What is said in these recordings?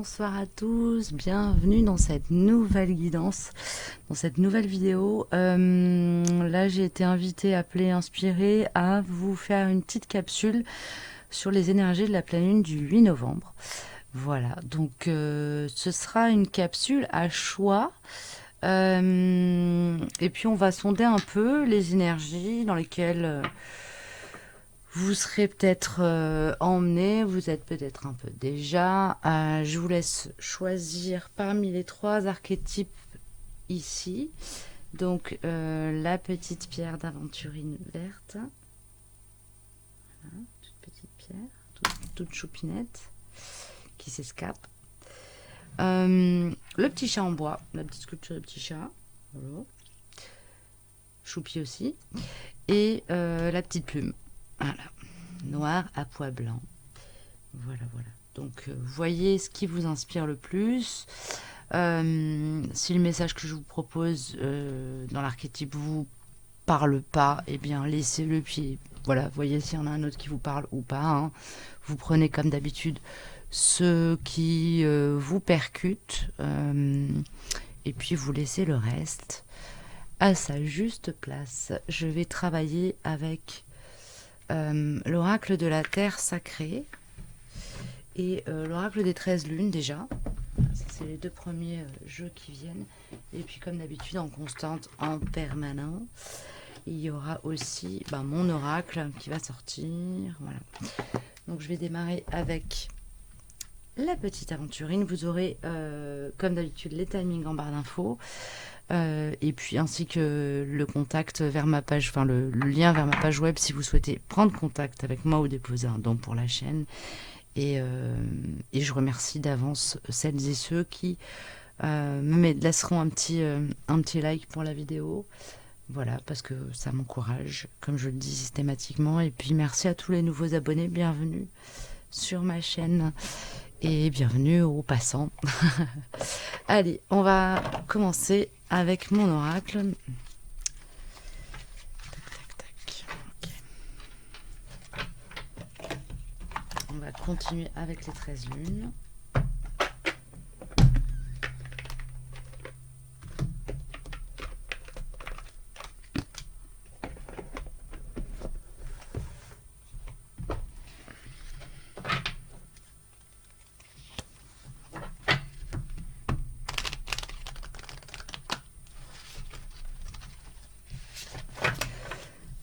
Bonsoir à tous, bienvenue dans cette nouvelle guidance, dans cette nouvelle vidéo. Là, j'ai été invitée, appelée, inspirée à vous faire une petite capsule sur les énergies de la pleine lune du 8 novembre. Voilà, donc ce sera une capsule à choix. Et puis on va sonder un peu les énergies dans lesquelles vous serez peut-être emmené, vous êtes peut-être un peu déjà. Je vous laisse choisir parmi les 3 archétypes ici. Donc la petite pierre d'aventurine verte. Voilà, toute petite pierre, toute choupinette qui s'escape. Le petit chat en bois, la petite sculpture de petit chat. Voilà. Choupi aussi. Et la petite plume. Voilà. Noir à pois blanc. Voilà, voilà. Donc, voyez ce qui vous inspire le plus. Si le message que je vous propose dans l'archétype vous parle pas, eh bien, laissez le pied. Voilà, voyez s'il y en a un autre qui vous parle ou pas. Hein. Vous prenez comme d'habitude ce qui vous percute et puis vous laissez le reste à sa juste place. Je vais travailler avec l'oracle de la terre sacrée et l'oracle des 13 lunes déjà. C'est les 2 premiers jeux qui viennent. Et puis comme d'habitude en constante, en permanent, il y aura aussi mon oracle qui va sortir. Voilà. Donc je vais démarrer avec la petite aventurine. Vous aurez comme d'habitude les timings en barre d'infos. Et puis ainsi que le contact vers ma page, enfin le lien vers ma page web si vous souhaitez prendre contact avec moi ou déposer un don pour la chaîne. Et je remercie d'avance celles et ceux qui me laisseront un petit like pour la vidéo. Voilà, parce que ça m'encourage, comme je le dis systématiquement. Et puis merci à tous les nouveaux abonnés, bienvenue sur ma chaîne. Et bienvenue aux passants. Allez, on va commencer avec mon oracle. Tac, tac, tac. Okay. On va continuer avec les 13 lunes.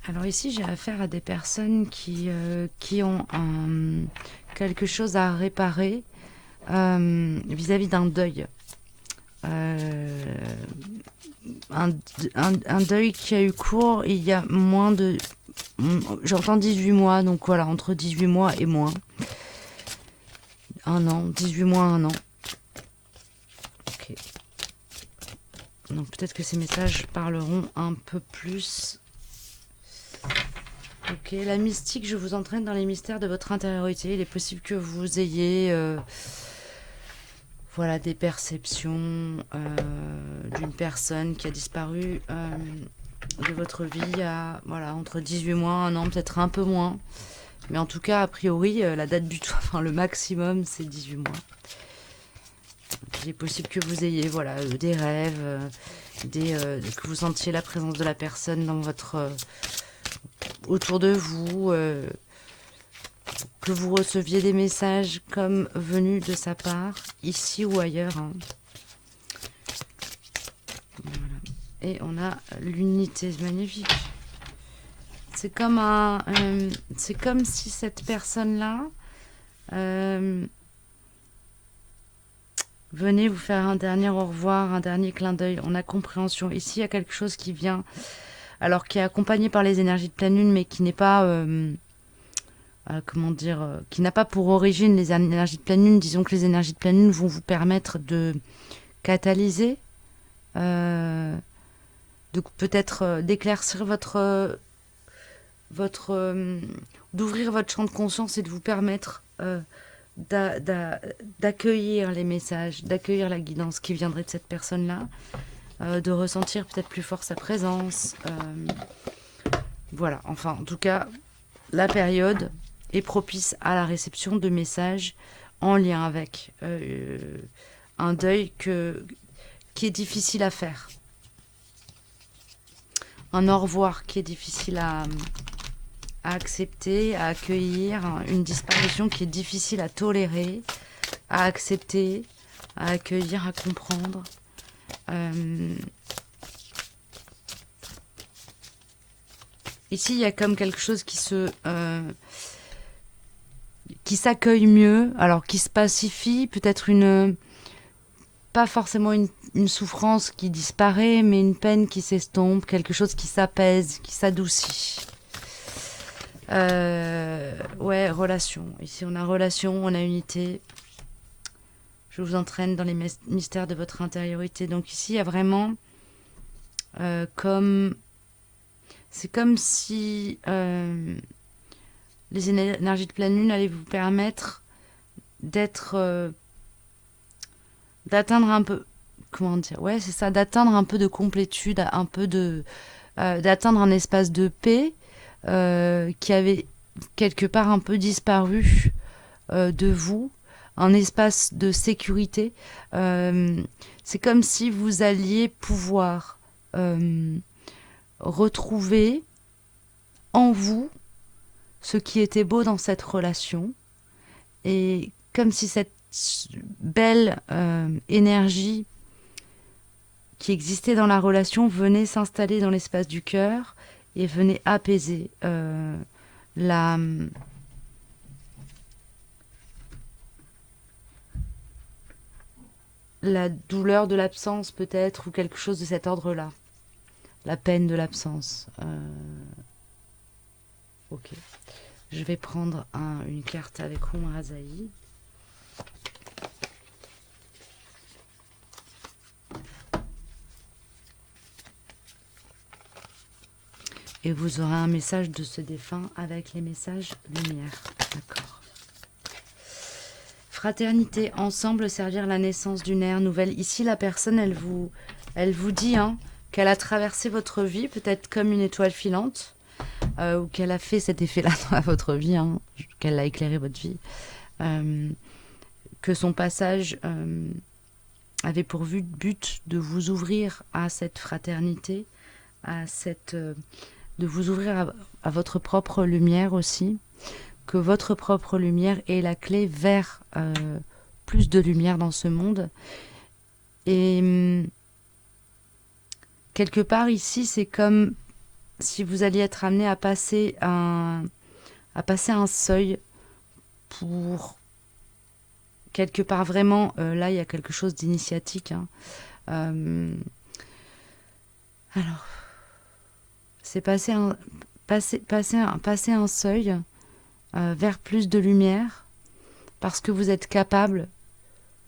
Alors ici, j'ai affaire à des personnes qui ont quelque chose à réparer vis-à-vis d'un deuil. Un deuil qui a eu cours il y a moins de... J'entends 18 mois, donc voilà, entre 18 mois et moins. 1 an, 18 mois, 1 an. Ok. Donc peut-être que ces messages parleront un peu plus... Ok, la mystique, je vous entraîne dans les mystères de votre intériorité. Il est possible que vous ayez voilà, des perceptions d'une personne qui a disparu de votre vie à voilà, entre 18 mois, 1 an, peut-être un peu moins. Mais en tout cas, a priori, la date butoir, enfin le maximum, c'est 18 mois. Donc, il est possible que vous ayez voilà, des rêves, que vous sentiez la présence de la personne dans votre... autour de vous, que vous receviez des messages comme venus de sa part, ici ou ailleurs. Hein. Voilà. Et on a l'unité magnifique. C'est comme c'est comme si cette personne-là venait vous faire un dernier au revoir, un dernier clin d'œil. On a compréhension. Ici, il y a quelque chose qui vient... Alors, qui est accompagné par les énergies de pleine lune, mais qui n'est pas, comment dire, qui n'a pas pour origine les énergies de pleine lune. Disons que les énergies de pleine lune vont vous permettre de catalyser, de peut-être d'éclaircir d'ouvrir votre champ de conscience et de vous permettre d'accueillir les messages, d'accueillir la guidance qui viendrait de cette personne-là. De ressentir peut-être plus fort sa présence. Voilà, enfin, en tout cas, la période est propice à la réception de messages en lien avec un deuil qui est difficile à faire. Un au revoir qui est difficile à accepter, à accueillir, une disparition qui est difficile à tolérer, à accepter, à accueillir, à comprendre. Ici, il y a comme quelque chose qui s'accueille mieux, alors qui se pacifie, peut-être pas forcément une souffrance qui disparaît, mais une peine qui s'estompe, quelque chose qui s'apaise, qui s'adoucit. Ouais, relation. Ici, on a relation, on a unité. Je vous entraîne dans les mystères de votre intériorité. Donc ici, il y a vraiment c'est comme si les énergies de pleine lune allaient vous permettre d'atteindre un peu, comment dire, ouais, c'est ça, d'atteindre un peu de complétude, d'atteindre un espace de paix qui avait quelque part un peu disparu de vous, un espace de sécurité. C'est comme si vous alliez pouvoir retrouver en vous ce qui était beau dans cette relation, et comme si cette belle énergie qui existait dans la relation venait s'installer dans l'espace du cœur et venait apaiser la douleur de l'absence peut-être, ou quelque chose de cet ordre-là. La peine de l'absence. Ok. Je vais prendre une carte avec Humrazaï. Et vous aurez un message de ce défunt avec les messages lumière. D'accord. Fraternité, ensemble servir la naissance d'une ère nouvelle. Ici, la personne, elle vous dit qu'elle a traversé votre vie, peut-être comme une étoile filante, ou qu'elle a fait cet effet-là dans votre vie, qu'elle a éclairé votre vie. Que son passage avait pour but de vous ouvrir à cette fraternité, de vous ouvrir à votre propre lumière aussi, que votre propre lumière est la clé vers plus de lumière dans ce monde. Et quelque part ici, c'est comme si vous alliez être amené à passer un seuil pour quelque part vraiment, là il y a quelque chose d'initiatique. Alors, c'est passer un seuil vers plus de lumière, parce que vous êtes capable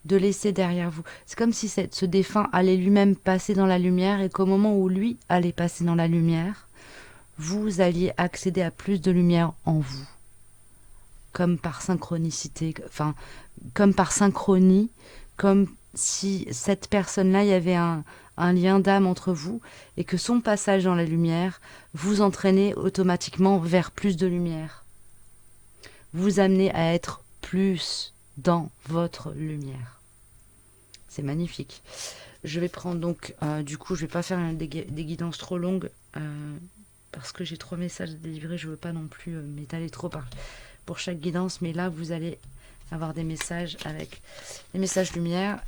de laisser derrière vous. C'est comme si ce défunt allait lui-même passer dans la lumière, et qu'au moment où lui allait passer dans la lumière, vous alliez accéder à plus de lumière en vous. Comme par synchronicité, enfin, comme par synchronie, comme si cette personne-là, il y avait un lien d'âme entre vous, et que son passage dans la lumière vous entraînait automatiquement vers plus de lumière. Vous amenez à être plus dans votre lumière. C'est magnifique. Je vais prendre donc, du coup, je vais pas faire des guidances trop longues, parce que j'ai 3 messages à délivrer, je veux pas non plus m'étaler trop pour chaque guidance, mais là, vous allez avoir des messages avec des messages lumière.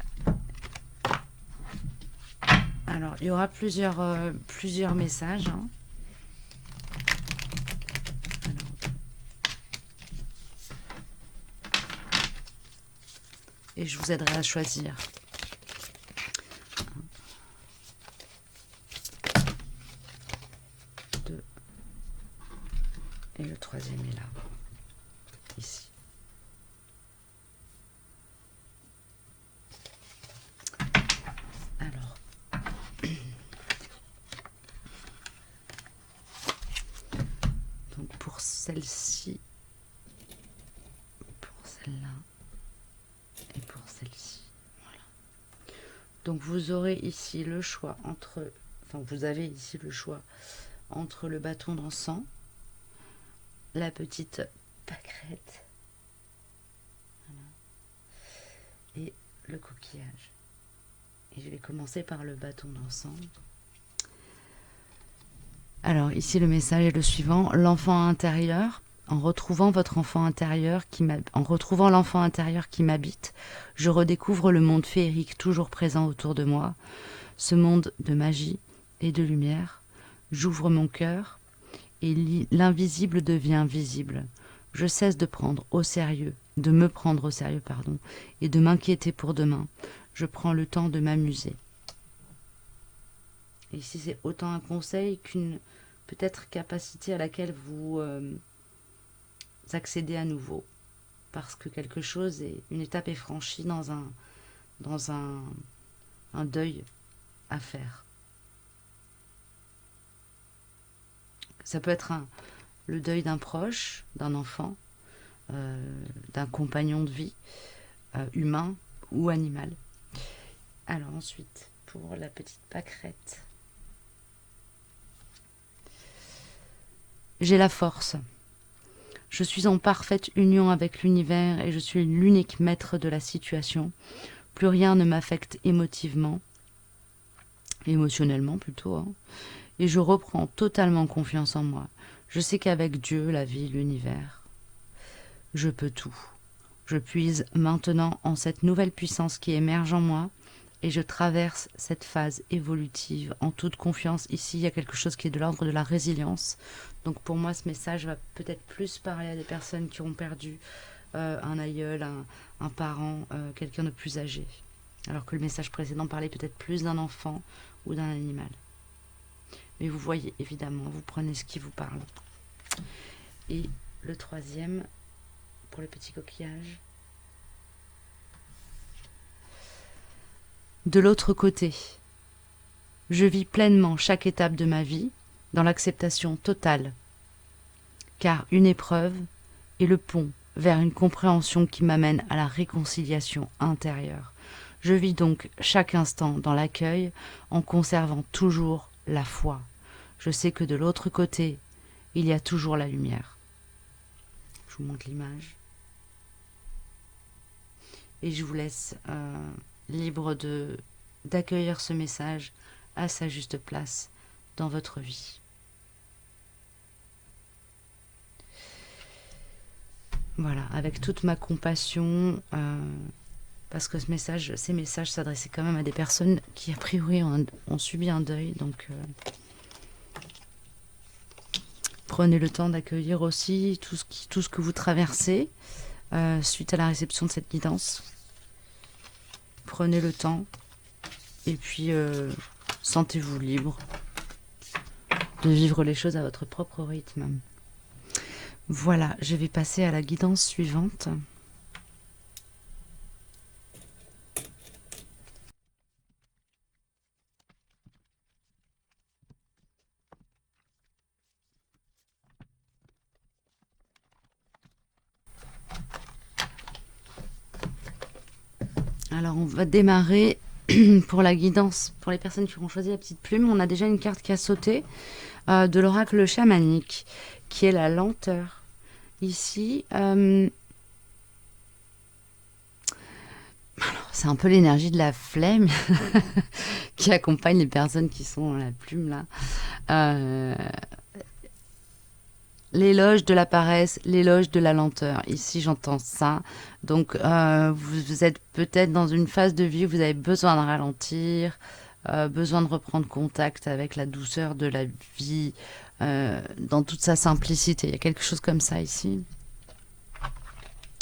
Alors, il y aura plusieurs messages. Et je vous aiderai à choisir. Et le 3e est là, ici. Alors, donc pour celle-ci, pour celle-là et pour celle-ci, voilà. Donc vous aurez ici le choix vous avez ici le choix entre le bâton d'encens, la petite pâquerette, voilà, et le coquillage. Et je vais commencer par le bâton d'encens. Alors ici le message est le suivant. L'enfant intérieur, en retrouvant votre enfant intérieur en retrouvant l'enfant intérieur qui m'habite, je redécouvre le monde féerique toujours présent autour de moi, ce monde de magie et de lumière. J'ouvre mon cœur et l'invisible devient visible. Je cesse de me prendre au sérieux, et de m'inquiéter pour demain. Je prends le temps de m'amuser. Et ici, c'est autant un conseil qu'une peut-être capacité à laquelle vous accédez à nouveau. Parce que une étape est franchie dans un deuil à faire. Ça peut être le deuil d'un proche, d'un enfant, d'un compagnon de vie, humain ou animal. Alors ensuite, pour la petite pâquerette. J'ai la force. Je suis en parfaite union avec l'univers et je suis l'unique maître de la situation. Plus rien ne m'affecte émotionnellement plutôt, hein. Et je reprends totalement confiance en moi. Je sais qu'avec Dieu, la vie, l'univers, je peux tout. Je puise maintenant en cette nouvelle puissance qui émerge en moi et je traverse cette phase évolutive en toute confiance. Ici, il y a quelque chose qui est de l'ordre de la résilience. Donc pour moi, ce message va peut-être plus parler à des personnes qui ont perdu un aïeul, un parent, quelqu'un de plus âgé. Alors que le message précédent parlait peut-être plus d'un enfant ou d'un animal. Mais vous voyez, évidemment, vous prenez ce qui vous parle. Et le troisième, pour le petit coquillage. De l'autre côté, je vis pleinement chaque étape de ma vie dans l'acceptation totale, car une épreuve est le pont vers une compréhension qui m'amène à la réconciliation intérieure. Je vis donc chaque instant dans l'accueil en conservant toujours la foi. Je sais que de l'autre côté, il y a toujours la lumière. Je vous montre l'image. Et je vous laisse libre d'accueillir ce message à sa juste place dans votre vie. Voilà, avec toute ma compassion, parce que ces messages s'adressaient quand même à des personnes qui a priori ont subi un deuil, donc prenez le temps d'accueillir aussi tout ce que vous traversez suite à la réception de cette guidance. Prenez le temps et puis sentez-vous libre de vivre les choses à votre propre rythme. Voilà, je vais passer à la guidance suivante. Alors on va démarrer pour la guidance. Pour les personnes qui auront choisi la petite plume, on a déjà une carte qui a sauté de l'oracle chamanique, qui est la lenteur. Ici, c'est un peu l'énergie de la flemme qui accompagne les personnes qui sont dans la plume là. L'éloge de la paresse, l'éloge de la lenteur. Ici, j'entends ça. Donc, vous êtes peut-être dans une phase de vie où vous avez besoin de ralentir, besoin de reprendre contact avec la douceur de la vie, dans toute sa simplicité. Il y a quelque chose comme ça ici.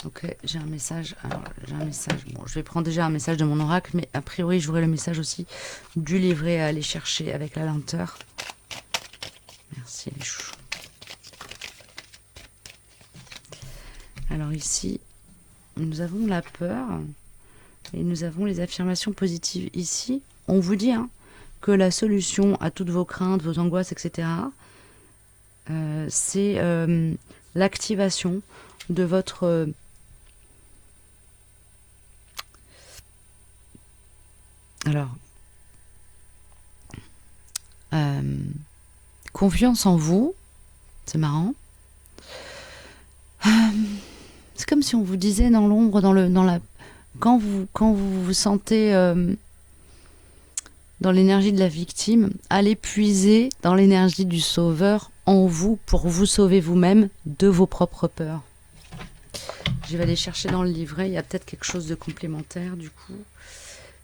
Ok, j'ai un message. Alors, j'ai un message. Bon, je vais prendre déjà un message de mon oracle, mais a priori, j'aurai le message aussi du livret à aller chercher avec la lenteur. Merci les chouchous. Alors ici, nous avons la peur et nous avons les affirmations positives. Ici, on vous dit que la solution à toutes vos craintes, vos angoisses, etc., c'est l'activation de votre confiance en vous. C'est marrant. C'est comme si on vous disait dans l'ombre, dans la quand vous vous sentez dans l'énergie de la victime, allez puiser dans l'énergie du sauveur en vous pour vous sauver vous-même de vos propres peurs. Je vais aller chercher dans le livret, il y a peut-être quelque chose de complémentaire du coup.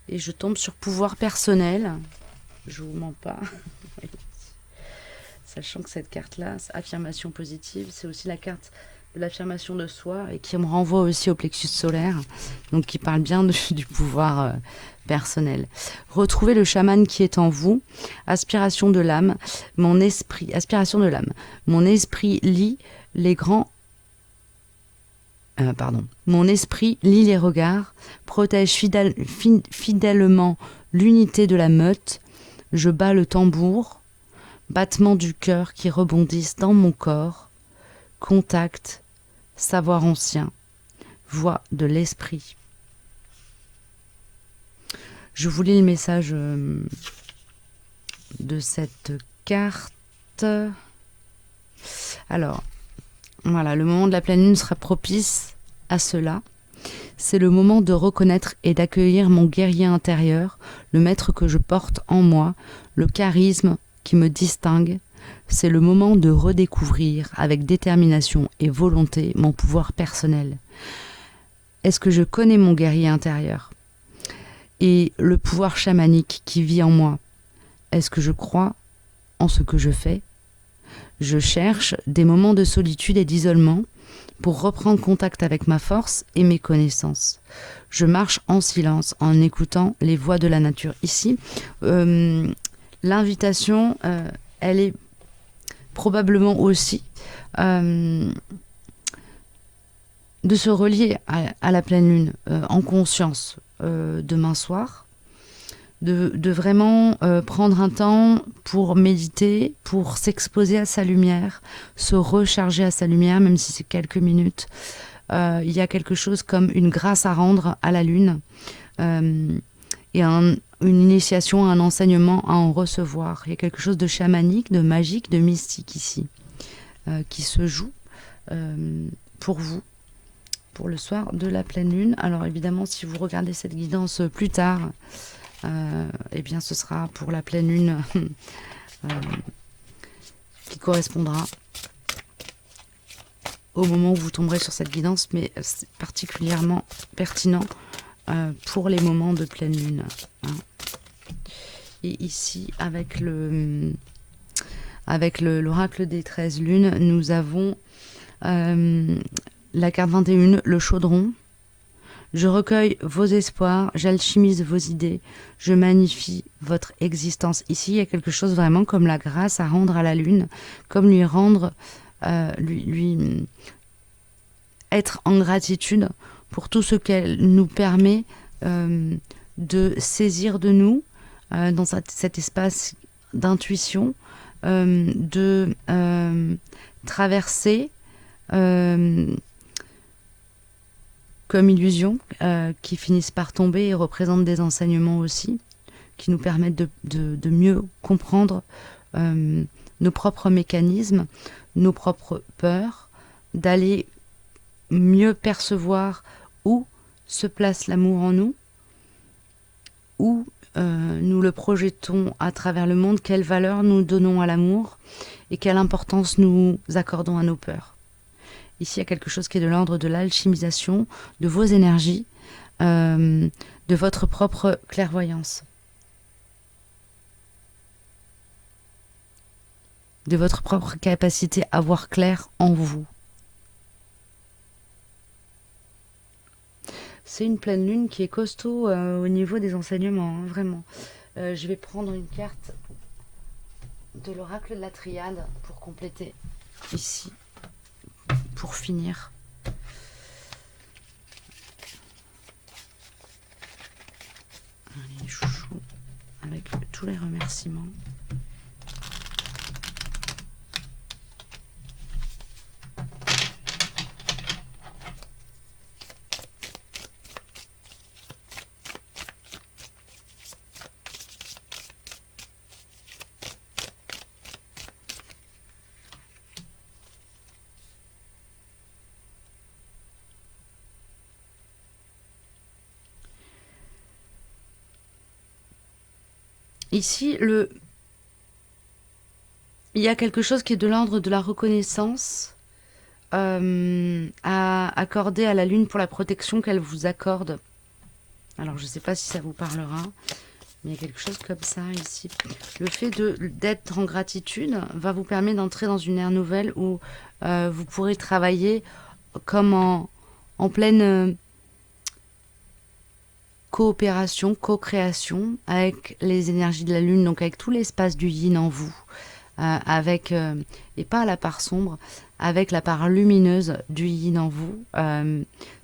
Et je tombe sur pouvoir personnel. Je vous mens pas. Sachant que cette carte-là, affirmation positive, c'est aussi la carte de l'affirmation de soi et qui me renvoie aussi au plexus solaire, donc qui parle bien du pouvoir personnel. Retrouvez le chaman qui est en vous. Aspiration de l'âme. Aspiration de l'âme. Mon esprit lit les grands. Mon esprit lit les regards, protège fidèlement l'unité de la meute. Je bats le tambour, battement du cœur qui rebondissent dans mon corps. Contact, savoir ancien, voix de l'esprit. Je vous lis le message de cette carte. Alors, voilà, le moment de la pleine lune sera propice à cela. C'est le moment de reconnaître et d'accueillir mon guerrier intérieur, le maître que je porte en moi, le charisme qui me distingue. C'est le moment de redécouvrir avec détermination et volonté mon pouvoir personnel. Est-ce que je connais mon guerrier intérieur et le pouvoir chamanique qui vit en moi? Est-ce que je crois en ce que je fais? Je cherche des moments de solitude et d'isolement pour reprendre contact avec ma force et mes connaissances. Je marche en silence en écoutant les voix de la nature. Ici, l'invitation, elle est probablement aussi de se relier à la pleine lune en conscience demain soir. De vraiment prendre un temps pour méditer, pour s'exposer à sa lumière, se recharger à sa lumière, même si c'est quelques minutes. Il y a quelque chose comme une grâce à rendre à la lune et une initiation, un enseignement à en recevoir. Il y a quelque chose de chamanique, de magique, de mystique ici qui se joue pour vous, pour le soir de la pleine lune. Alors évidemment, si vous regardez cette guidance plus tard, eh bien ce sera pour la pleine lune qui correspondra au moment où vous tomberez sur cette guidance, mais c'est particulièrement pertinent pour les moments de pleine lune. Et ici, avec l'oracle des 13 lunes, nous avons la carte 21, le chaudron. Je recueille vos espoirs, j'alchimise vos idées, je magnifie votre existence. Ici, il y a quelque chose vraiment comme la grâce à rendre à la lune, comme lui rendre, lui être en gratitude pour tout ce qu'elle nous permet de saisir de nous dans cet espace d'intuition, de traverser comme illusions qui finissent par tomber et représentent des enseignements aussi, qui nous permettent de mieux comprendre nos propres mécanismes, nos propres peurs, d'aller mieux percevoir où se place l'amour en nous, où nous le projetons à travers le monde, quelle valeur nous donnons à l'amour et quelle importance nous accordons à nos peurs. Ici, il y a quelque chose qui est de l'ordre de l'alchimisation de vos énergies, de votre propre clairvoyance, de votre propre capacité à voir clair en vous. C'est une pleine lune qui est costaud au niveau des enseignements, hein, vraiment. Je vais prendre une carte de l'oracle de la triade pour compléter ici, pour finir. Allez, chouchou, avec tous les remerciements. Ici, il y a quelque chose qui est de l'ordre de la reconnaissance à accorder à la Lune pour la protection qu'elle vous accorde. Alors, je ne sais pas si ça vous parlera, mais il y a quelque chose comme ça ici. Le fait d'être en gratitude va vous permettre d'entrer dans une ère nouvelle où vous pourrez travailler comme en pleine coopération, co-création avec les énergies de la Lune, donc avec tout l'espace du yin en vous, et pas la part sombre, avec la part lumineuse du yin en vous,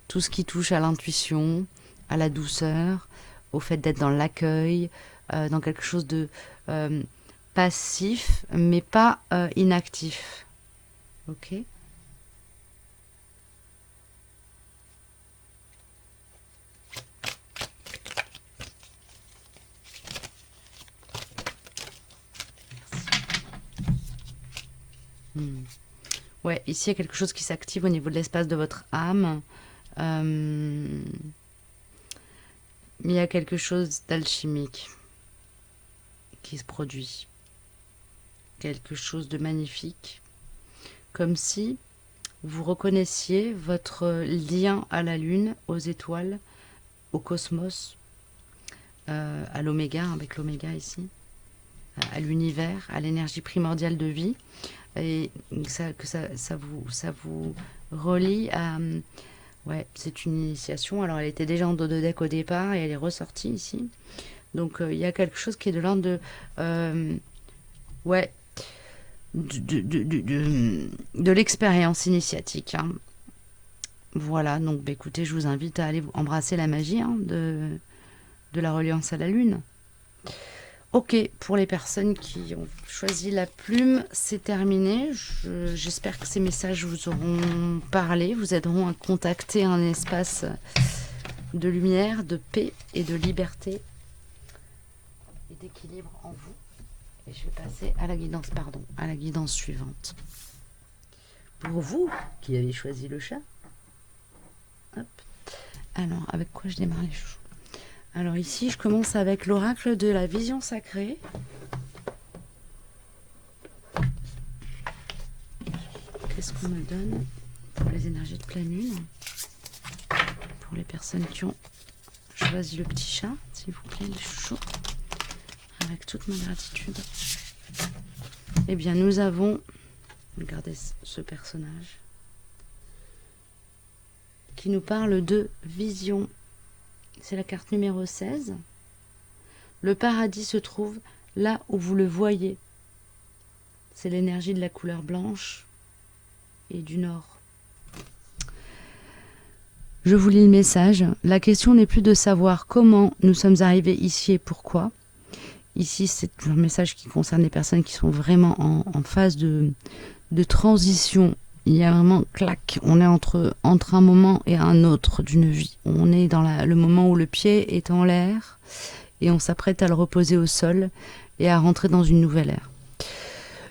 tout ce qui touche à l'intuition, à la douceur, au fait d'être dans l'accueil, dans quelque chose de passif, mais pas inactif. Ok ? Ouais, ici il y a quelque chose qui s'active au niveau de l'espace de votre âme. Il y a quelque chose d'alchimique qui se produit. Quelque chose de magnifique. Comme si vous reconnaissiez votre lien à la Lune, aux étoiles, au cosmos, à l'oméga, avec l'oméga ici, à l'univers, à l'énergie primordiale de vie. Et que ça vous relie à... Ouais, c'est une initiation. Alors, elle était déjà en dos de deck au départ et elle est ressortie ici. Donc, il y a quelque chose qui est de l'ordre de... ouais, de l'expérience initiatique. Hein. Voilà, donc bah, écoutez, je vous invite à aller embrasser la magie de la reliance à la Lune. Ok, pour les personnes qui ont choisi la plume, c'est terminé. J'espère que ces messages vous auront parlé, vous aideront à contacter un espace de lumière, de paix et de liberté et d'équilibre en vous. Et je vais passer à la guidance suivante. Pour vous qui avez choisi le chat. Hop. Alors, avec quoi je démarre les chouchous ? Alors ici, je commence avec l'oracle de la vision sacrée. Qu'est-ce qu'on me donne pour les énergies de pleine lune ? Pour les personnes qui ont choisi le petit chat, s'il vous plaît, les chouchous. Avec toute ma gratitude. Eh bien, nous avons... Regardez ce personnage. Qui nous parle de vision. C'est la carte numéro 16. Le paradis se trouve là où vous le voyez. C'est l'énergie de la couleur blanche et du nord. Je vous lis le message. La question n'est plus de savoir comment nous sommes arrivés ici et pourquoi. Ici, c'est un message qui concerne les personnes qui sont vraiment en phase de transition. Il y a vraiment, clac, on est entre un moment et un autre d'une vie. On est dans le moment où le pied est en l'air et on s'apprête à le reposer au sol et à rentrer dans une nouvelle ère.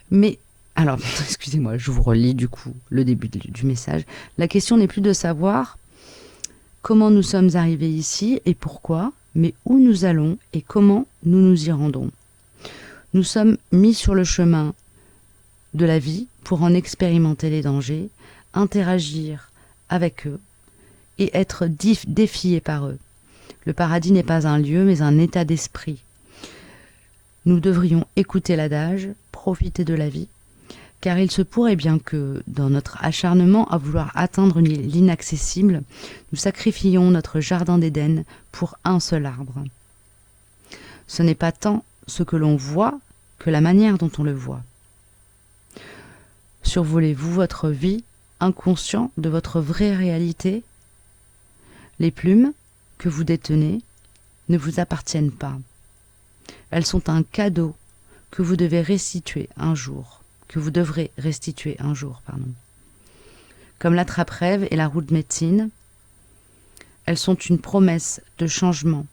Mais, alors, excusez-moi, je vous relis du coup le début du message. La question n'est plus de savoir comment nous sommes arrivés ici et pourquoi, mais où nous allons et comment nous nous y rendons. Nous sommes mis sur le chemin de la vie pour en expérimenter les dangers, interagir avec eux et être défiés par eux. Le paradis n'est pas un lieu, mais un état d'esprit. Nous devrions écouter l'adage, profiter de la vie, car il se pourrait bien que, dans notre acharnement à vouloir atteindre l'inaccessible, nous sacrifions notre jardin d'Éden pour un seul arbre. Ce n'est pas tant ce que l'on voit que la manière dont on le voit. Survolez-vous votre vie, inconscient de votre vraie réalité ? Les plumes que vous détenez ne vous appartiennent pas. Elles sont un cadeau que vous devez restituer un jour. Comme l'attrape-rêve et la roue de médecine, elles sont une promesse de changement.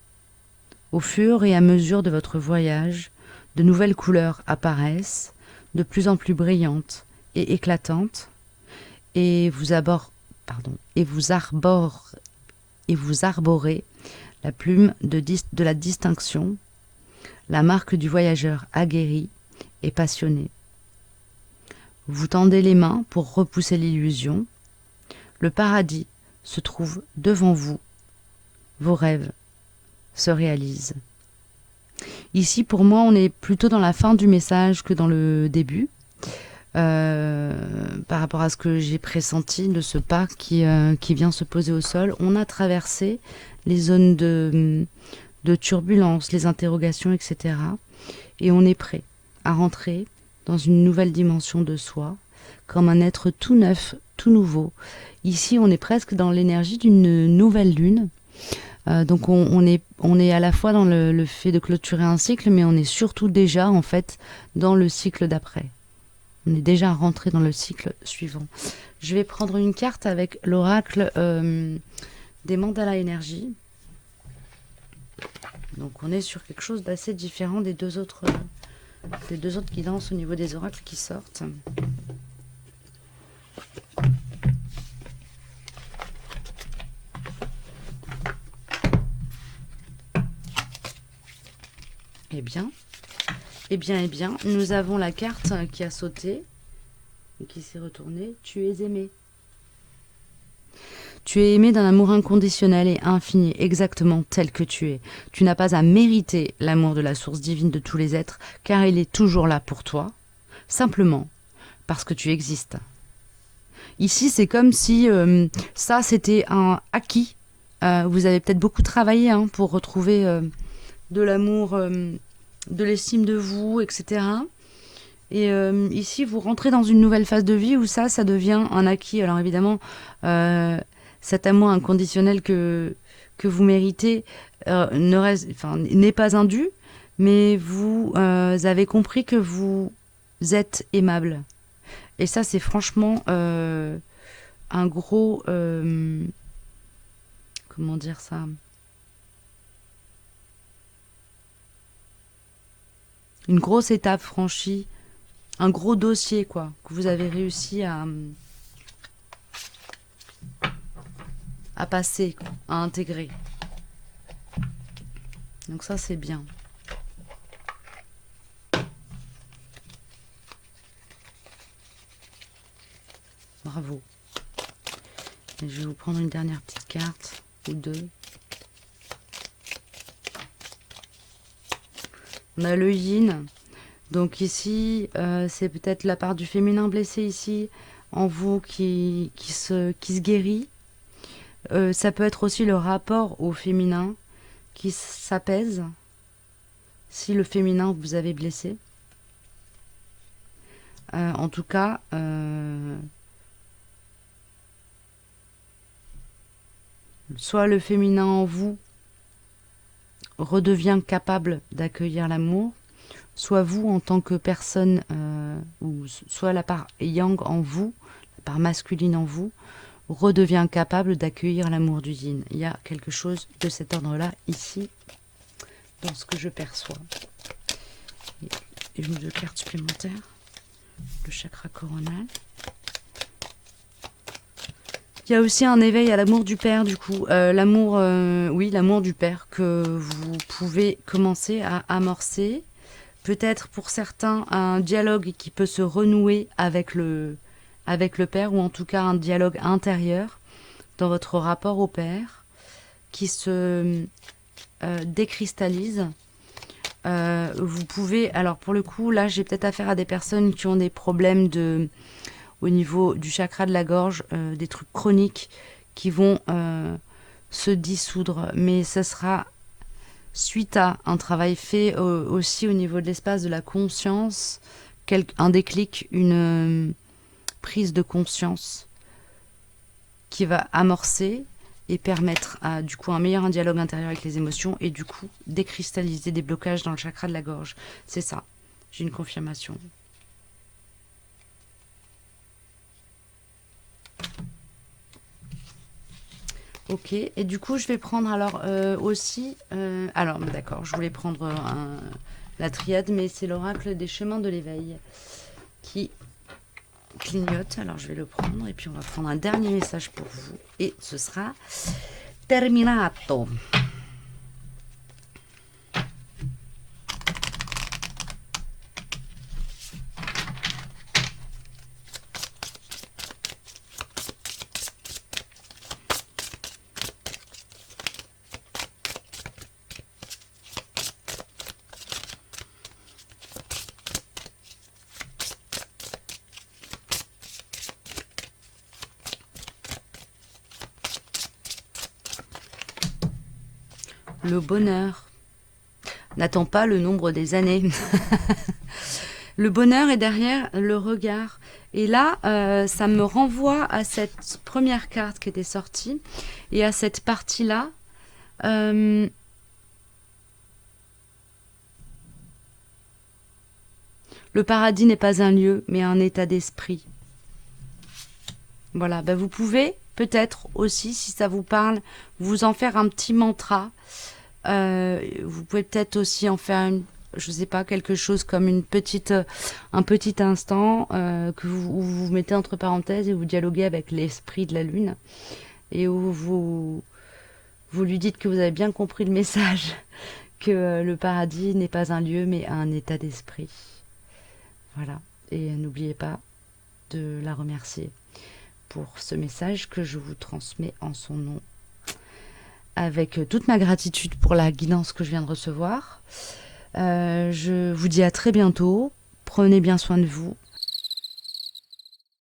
Au fur et à mesure de votre voyage, de nouvelles couleurs apparaissent, de plus en plus brillantes et éclatantes, et vous arborez la plume de la distinction, la marque du voyageur aguerri et passionné. Vous tendez les mains pour repousser l'illusion. Le paradis se trouve devant vous. Vos rêves se réalisent. Ici, pour moi, on est plutôt dans la fin du message que dans le début. Par rapport à ce que j'ai pressenti de ce pas qui vient se poser au sol. On a traversé les zones de turbulence, les interrogations, etc. Et on est prêt à rentrer dans une nouvelle dimension de soi, comme un être tout neuf, tout nouveau. Ici, on est presque dans l'énergie d'une nouvelle lune. Donc on est à la fois dans le fait de clôturer un cycle, mais on est surtout déjà en fait dans le cycle d'après. On est déjà rentré dans le cycle suivant. Je vais prendre une carte avec l'oracle des mandalas énergie. Donc on est sur quelque chose d'assez différent des deux autres guidances au niveau des oracles qui sortent. Eh bien, nous avons la carte qui a sauté et qui s'est retournée. Tu es aimé. Tu es aimé d'un amour inconditionnel et infini, exactement tel que tu es. Tu n'as pas à mériter l'amour de la source divine de tous les êtres, car il est toujours là pour toi, simplement parce que tu existes. Ici, c'est comme si ça, c'était un acquis. Vous avez peut-être beaucoup travaillé pour retrouver de l'amour, de l'estime de vous, etc. Et ici, vous rentrez dans une nouvelle phase de vie où ça devient un acquis. Alors évidemment, cet amour inconditionnel que vous méritez n'est pas indu, mais vous avez compris que vous êtes aimable. Et ça, c'est franchement un gros... comment dire ça ? Une grosse étape franchie, un gros dossier, quoi, que vous avez réussi à passer, quoi, à intégrer. Donc ça, c'est bien. Bravo. Et je vais vous prendre une dernière petite carte, ou deux. On a le yin. Donc ici, c'est peut-être la part du féminin blessé ici, en vous qui se guérit. Ça peut être aussi le rapport au féminin qui s'apaise, si le féminin vous avez blessé. En tout cas, soit le féminin en vous redevient capable d'accueillir l'amour, soit vous en tant que personne, ou soit la part yang en vous, la part masculine en vous, redevient capable d'accueillir l'amour du yin. Il y a quelque chose de cet ordre-là ici, dans ce que je perçois. Et une ou deux cartes supplémentaires. Le chakra coronal. Il y a aussi un éveil à l'amour du père, du coup. L'amour du père que vous pouvez commencer à amorcer. Peut-être pour certains un dialogue qui peut se renouer avec le père, ou en tout cas un dialogue intérieur dans votre rapport au père qui se décristallise. Vous pouvez, alors pour le coup, là j'ai peut-être affaire à des personnes qui ont des problèmes au niveau du chakra de la gorge, des trucs chroniques qui vont se dissoudre, mais ce sera suite à un travail fait aussi au niveau de l'espace de la conscience, un déclic, une prise de conscience qui va amorcer et permettre du coup un meilleur dialogue intérieur avec les émotions et du coup décristalliser des blocages dans le chakra de la gorge. C'est ça, j'ai une confirmation. Ok, et du coup je vais prendre alors aussi... d'accord, je voulais prendre la triade, mais c'est l'oracle des chemins de l'éveil qui clignote. Alors je vais le prendre et puis on va prendre un dernier message pour vous. Et ce sera terminato. le bonheur n'attend pas le nombre des années. Le bonheur est derrière le regard. Et là, ça me renvoie à cette première carte qui était sortie et à cette partie-là. Le paradis n'est pas un lieu, mais un état d'esprit. Voilà, vous pouvez peut-être aussi, si ça vous parle, vous en faire un petit mantra. Vous pouvez peut-être aussi en faire je sais pas, quelque chose comme un petit instant que vous mettez entre parenthèses et vous dialoguez avec l'esprit de la lune et où vous lui dites que vous avez bien compris le message, que le paradis n'est pas un lieu mais un état d'esprit. Voilà, et n'oubliez pas de la remercier pour ce message que je vous transmets en son nom, avec toute ma gratitude pour la guidance que je viens de recevoir. Je vous dis à très bientôt. Prenez bien soin de vous